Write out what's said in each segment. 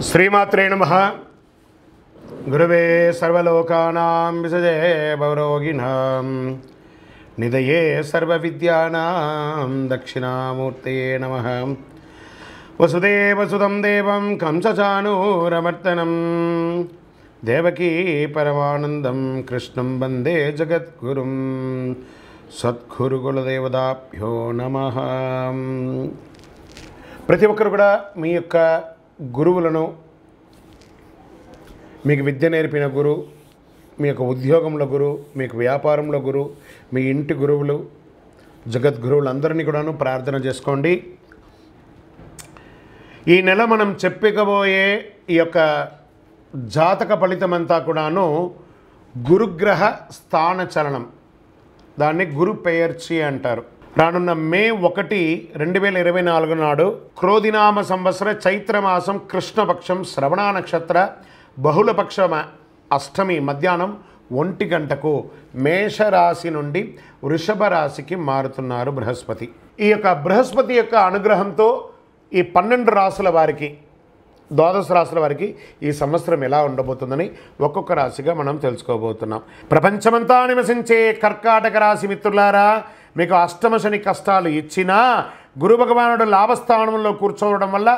శ్రీమాత్రే నమః. గురవే సర్వలోకానాం విసజే భవరోగిణాం నిదయే సర్వవిద్యానాం దక్షిణామూర్తయే నమః. వసుదేవసుతం దేవం కంసచానూరమర్దనం దేవకీ పరమానందం కృష్ణం వందే జగద్గురుం. సద్గురుకులదేవతాభ్యో నమః. ప్రతి ఒక్కరు కూడా మీ యొక్క గురువులను, మీకు విద్య నేర్పిన గురు, మీ యొక్క ఉద్యోగంలో గురు, మీకు వ్యాపారంలో గురు, మీ ఇంటి గురువులు, జగద్గురువులందరినీ కూడాను ప్రార్థన చేసుకోండి. ఈ నెల మనం చెప్పకపోయే ఈ యొక్క జాతక ఫలితమంతా కూడాను గురుగ్రహ స్థాన చలనం, దాన్ని గురు పెయర్చి అంటారు. రానున్న మే 1, 2024 నాడు క్రోధినామ సంవత్సర చైత్రమాసం కృష్ణపక్షం శ్రవణ నక్షత్ర బహుళపక్ష అష్టమి మధ్యాహ్నం 1 గంటకు మేషరాశి నుండి వృషభ రాశికి మారుతున్నారు బృహస్పతి. ఈ యొక్క బృహస్పతి యొక్క అనుగ్రహంతో ఈ 12 రాశుల వారికి, 12 రాశుల వారికి ఈ సంవత్సరం ఎలా ఉండబోతుందని ఒక్కొక్క రాశిగా మనం తెలుసుకోబోతున్నాం. ప్రపంచమంతా నివసించే కర్కాటక రాశి మిత్రులారా, మీకు అష్టమ శని కష్టాలు ఇచ్చినా గురు భగవానుడు లాభస్థానంలో కూర్చోవడం వల్ల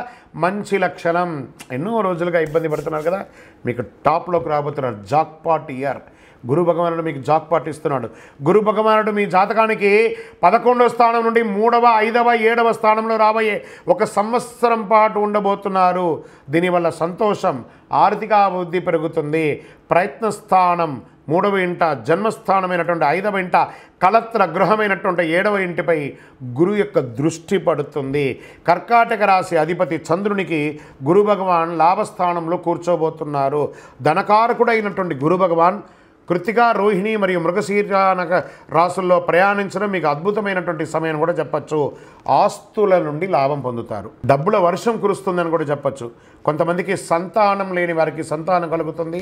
మంచి లక్షణం. ఎన్నో రోజులుగా ఇబ్బంది పడుతున్నారు కదా, మీకు టాప్లోకి రాబోతున్నారు. Jackpot year. గురు భగవానుడు మీకు జాక్పాట్ ఇస్తున్నాడు. గురు భగవానుడు మీ జాతకానికి 11వ స్థానం నుండి 3వ, 5వ, 7వ స్థానంలో రాబోయే ఒక సంవత్సరం పాటు ఉండబోతున్నారు. దీనివల్ల సంతోషం, ఆర్థిక అభివృద్ధి పెరుగుతుంది. ప్రయత్న స్థానం 3వ ఇంట, జన్మస్థానమైనటువంటి 5వ ఇంట, కలత్ర గృహమైనటువంటి 7వ ఇంటిపై గురు యొక్క దృష్టి పడుతుంది. కర్కాటక రాశి అధిపతి చంద్రునికి గురు భగవాన్ లాభస్థానంలో కూర్చోబోతున్నారు. ధనకారకుడైనటువంటి గురు భగవాన్ కృతిక, రోహిణి మరియు మృగశీర్ష రాసుల్లో ప్రయాణించడం మీకు అద్భుతమైనటువంటి సమయం కూడా చెప్పచ్చు. ఆస్తుల నుండి లాభం పొందుతారు. డబ్బుల వర్షం కురుస్తుందని కూడా చెప్పచ్చు. కొంతమందికి సంతానం లేని వారికి సంతానం కలుగుతుంది.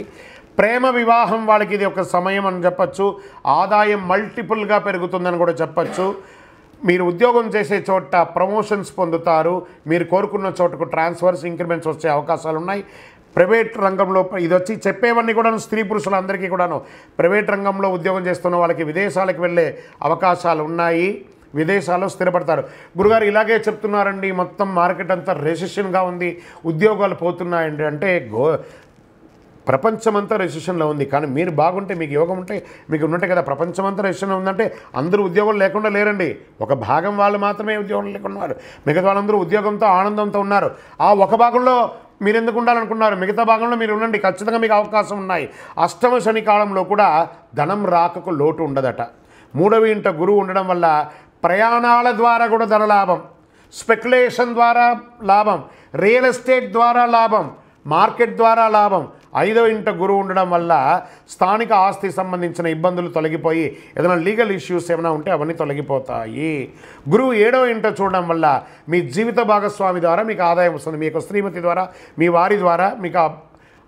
ప్రేమ వివాహం వాళ్ళకి ఇది ఒక సమయం అని చెప్పచ్చు. ఆదాయం మల్టిపుల్గా పెరుగుతుందని కూడా చెప్పచ్చు. మీరు ఉద్యోగం చేసే చోట ప్రమోషన్స్ పొందుతారు. మీరు కోరుకున్న చోటకు ట్రాన్స్ఫర్స్, ఇంక్రిమెంట్స్ వచ్చే అవకాశాలు ఉన్నాయి. ప్రైవేట్ రంగంలో ఇది వచ్చి చెప్పేవన్నీ కూడాను స్త్రీ పురుషులందరికీ కూడాను ప్రైవేట్ రంగంలో ఉద్యోగం చేస్తున్న వాళ్ళకి విదేశాలకు వెళ్ళే అవకాశాలు ఉన్నాయి. విదేశాల్లో స్థిరపడతారు. గురుగారు ఇలాగే చెప్తున్నారండి, మొత్తం మార్కెట్ అంతా రెసిషన్గా ఉంది, ఉద్యోగాలు పోతున్నాయండి అంటే ప్రపంచమంతా రెసిషన్లో ఉంది. కానీ మీరు బాగుంటే, మీకు యోగం ఉంటే, మీకు ఉన్నట్టే కదా. ప్రపంచమంతా రెసిషన్లో ఉందంటే అందరూ ఉద్యోగం లేకుండా లేరండి. ఒక భాగం వాళ్ళు మాత్రమే ఉద్యోగం లేకుండా ఉన్నారు. మిగతా వాళ్ళందరూ ఉద్యోగంతో ఆనందంతో ఉన్నారు. ఆ ఒక భాగంలో మీరు ఎందుకు ఉండాలనుకున్నారు, మిగతా భాగంలో మీరు ఉండండి. ఖచ్చితంగా మీకు అవకాశం ఉన్నాయి. అష్టమ శని కాలంలో కూడా ధనం రాకకు లోటు ఉండదట. 3వ ఇంట గురువు ఉండడం వల్ల ప్రయాణాల ద్వారా కూడా ధన లాభం, స్పెక్యులేషన్ ద్వారా లాభం, రియల్ ఎస్టేట్ ద్వారా లాభం, మార్కెట్ ద్వారా లాభం. 5వ ఇంట గురువు ఉండడం వల్ల స్థానిక ఆస్తి సంబంధించిన ఇబ్బందులు తొలగిపోయి ఏదైనా లీగల్ ఇష్యూస్ ఏమైనా ఉంటే అవన్నీ తొలగిపోతాయి. గురువు 7వ ఇంట చూడడం వల్ల మీ జీవిత భాగస్వామి ద్వారా మీకు ఆదాయం వస్తుంది. మీ యొక్క శ్రీమతి ద్వారా, మీ వారి ద్వారా మీకు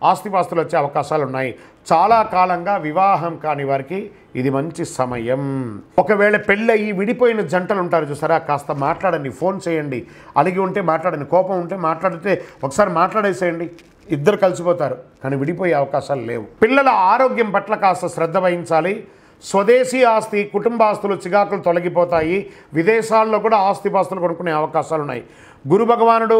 ఆస్తిపాస్తులు వచ్చే అవకాశాలు ఉన్నాయి. చాలా కాలంగా వివాహం కాని వారికి ఇది మంచి సమయం. ఒకవేళ పెళ్ళయి విడిపోయిన జంటలు ఉంటారు చూసారా, కాస్త మాట్లాడండి, ఫోన్ చేయండి. అలిగి ఉంటే మాట్లాడండి, కోపం ఉంటే మాట్లాడితే ఒకసారి మాట్లాడేసేయండి, ఇద్దరు కలిసిపోతారు. కానీ విడిపోయే అవకాశాలు లేవు. పిల్లల ఆరోగ్యం పట్ల కాస్త శ్రద్ధ వహించాలి. స్వదేశీ ఆస్తి, కుటుంబాస్తులు, చికాకులు తొలగిపోతాయి. విదేశాల్లో కూడా ఆస్తిపాస్తులు కొనుక్కునే అవకాశాలు ఉన్నాయి. గురు భగవానుడు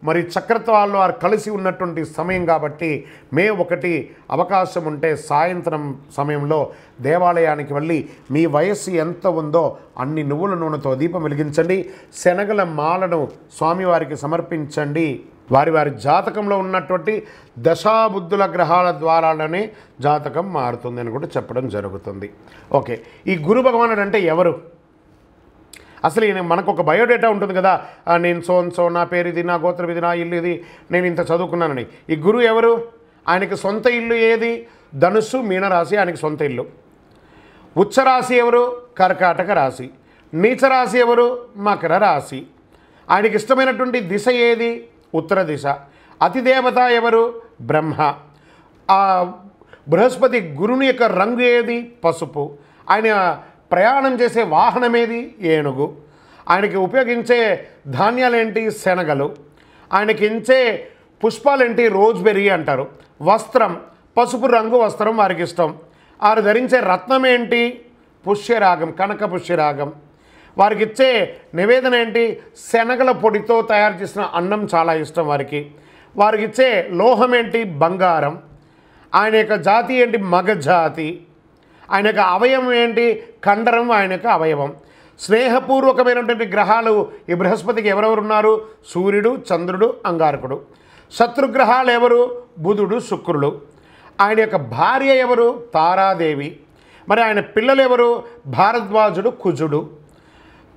మరి చక్రత్వాల్లో వారు కలిసి ఉన్నటువంటి సమయం కాబట్టి మే 1 అవకాశం ఉంటే సాయంత్రం సమయంలో దేవాలయానికి వెళ్ళి మీ వయస్సు ఎంత ఉందో అన్ని నువ్వుల నూనెతో దీపం వెలిగించండి. శనగల మాలను స్వామివారికి సమర్పించండి. వారి వారి జాతకంలో ఉన్నటువంటి దశాబుద్ధుల గ్రహాల ద్వారానే జాతకం మారుతుంది అని కూడా చెప్పడం జరుగుతుంది. ఓకే, ఈ గురు భగవానుడు అంటే ఎవరు? అసలు మనకు ఒక బయోడేటా ఉంటుంది కదా, నేను సో నా పేరు ఇది, నా గోత్రం ఇది, నా ఇల్లు ఇది, నేను ఇంత చదువుకున్నానని. ఈ గురువు ఎవరు? ఆయనకి సొంత ఇల్లు ఏది? ధనుస్సు, మీనరాశి ఆయనకి సొంత ఇల్లు. ఉచ్చరాశి ఎవరు? కర్కాటక రాశి. నీచరాశి ఎవరు? మకర రాశి. ఆయనకి ఇష్టమైనటువంటి దిశ ఏది? ఉత్తర దిశ. అతిదేవత ఎవరు? బ్రహ్మ. బృహస్పతి గురుని యొక్క రంగు ఏది? పసుపు. ఆయన ప్రయాణం చేసే వాహనం ఏది? ఏనుగు. ఆయనకి ఉపయోగించే ధాన్యాలు ఏంటి? శనగలు. ఆయనకి ఇచ్చే పుష్పాలేంటి? రోజ్బెర్రీ అంటారు. వస్త్రం పసుపు రంగు వస్త్రం వారికి ఇష్టం. వారు ధరించే రత్నం ఏంటి? పుష్యరాగం, కనక పుష్యరాగం. వారికి ఇచ్చే నివేదన ఏంటి? శనగల పొడితో తయారు చేసిన అన్నం చాలా ఇష్టం వారికి. వారికి ఇచ్చే లోహం ఏంటి? బంగారం. ఆయన యొక్క జాతి ఏంటి? మగ జాతి. ఆయన యొక్క అవయవం ఏంటి? కండరం ఆయన యొక్క అవయవం. స్నేహపూర్వకమైనటువంటి గ్రహాలు ఈ బృహస్పతికి ఎవరెవరు ఉన్నారు? సూర్యుడు, చంద్రుడు, అంగారకుడు. శత్రుగ్రహాలు ఎవరు? బుధుడు, శుక్రుడు. ఆయన యొక్క భార్య ఎవరు? తారాదేవి. మరి ఆయన పిల్లలు ఎవరు? భారద్వాజుడు, కుజుడు.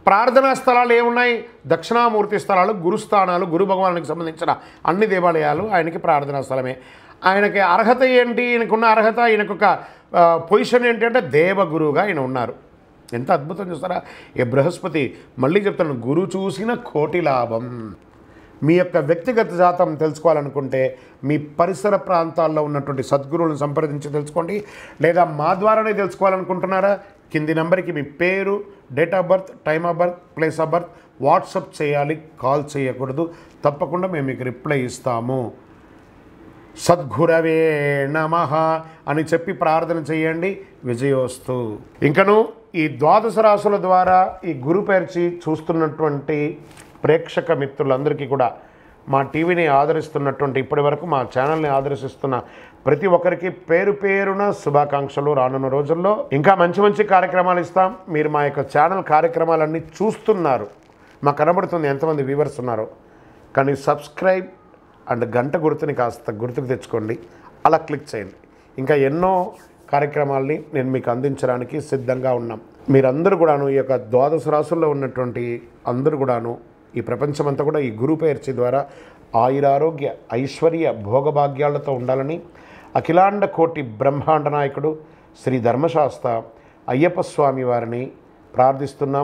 ప్రార్థనా స్థలాలు ఏమున్నాయి? దక్షిణామూర్తి స్థలాలు, గురుస్థానాలు, గురు భగవానికి సంబంధించిన అన్ని దేవాలయాలు ఆయనకి ప్రార్థనా స్థలమే. ఆయనకి అర్హత ఏంటి? ఈయనకున్న అర్హత, ఈయనకొక పొజిషన్ ఏంటి అంటే దేవగురువుగా ఆయన ఉన్నారు. ఎంత అద్భుతం చూస్తారా ఈ బృహస్పతి. మళ్ళీ చెప్తాను, గురు చూసిన కోటి లాభం. మీ యొక్క వ్యక్తిగత జాతం తెలుసుకోవాలనుకుంటే మీ పరిసర ప్రాంతాల్లో ఉన్నటువంటి సద్గురువులను సంప్రదించి తెలుసుకోండి. లేదా మా ద్వారానే తెలుసుకోవాలనుకుంటున్నారా? కింది నెంబర్కి మీ పేరు, date of birth, time of birth, place of birth WhatsApp చేయాలి, కాల్ చేయకూడదు. తప్పకుండా మేము మీకు రిప్లై ఇస్తాము. సద్గురవే నమః అని చెప్పి ప్రార్థన చేయండి. విజయోస్తు. ఇంకను ఈ ద్వాదశ రాశుల ద్వారా ఈ గురు పేర్చి చూస్తున్నటువంటి ప్రేక్షక మిత్రులందరికీ కూడా, మా టీవీని ఆదరిస్తున్నటువంటి, ఇప్పటి వరకు మా ఛానల్ని ఆదర్శిస్తున్న ప్రతి ఒక్కరికి పేరు పేరున శుభాకాంక్షలు. రానున్న రోజుల్లో ఇంకా మంచి మంచి కార్యక్రమాలు ఇస్తాం. మీరు మా యొక్క ఛానల్ కార్యక్రమాలన్నీ చూస్తున్నారు, మాకు కనబడుతుంది ఎంతమంది వ్యూవర్స్ ఉన్నారో. కానీ సబ్స్క్రైబ్ అండ్ గంట గుర్తుని కాస్త గుర్తుకు తెచ్చుకోండి, అలా క్లిక్ చేయండి. ఇంకా ఎన్నో కార్యక్రమాల్ని నేను మీకు అందించడానికి సిద్ధంగా ఉన్నాం. మీరందరూ కూడాను, ఈ యొక్క ద్వాదశ రాశుల్లో ఉన్నటువంటి అందరూ కూడాను, ఈ ప్రపంచమంతా కూడా ఈ గురు పేర్చి ద్వారా ఆయురారోగ్య ఐశ్వర్య భోగభాగ్యాలతో ఉండాలని అఖిలాండ కోటి బ్రహ్మాండ నాయకుడు శ్రీ ధర్మశాస్త్ర అయ్యప్ప స్వామి వారిని ప్రార్థిస్తున్నాం.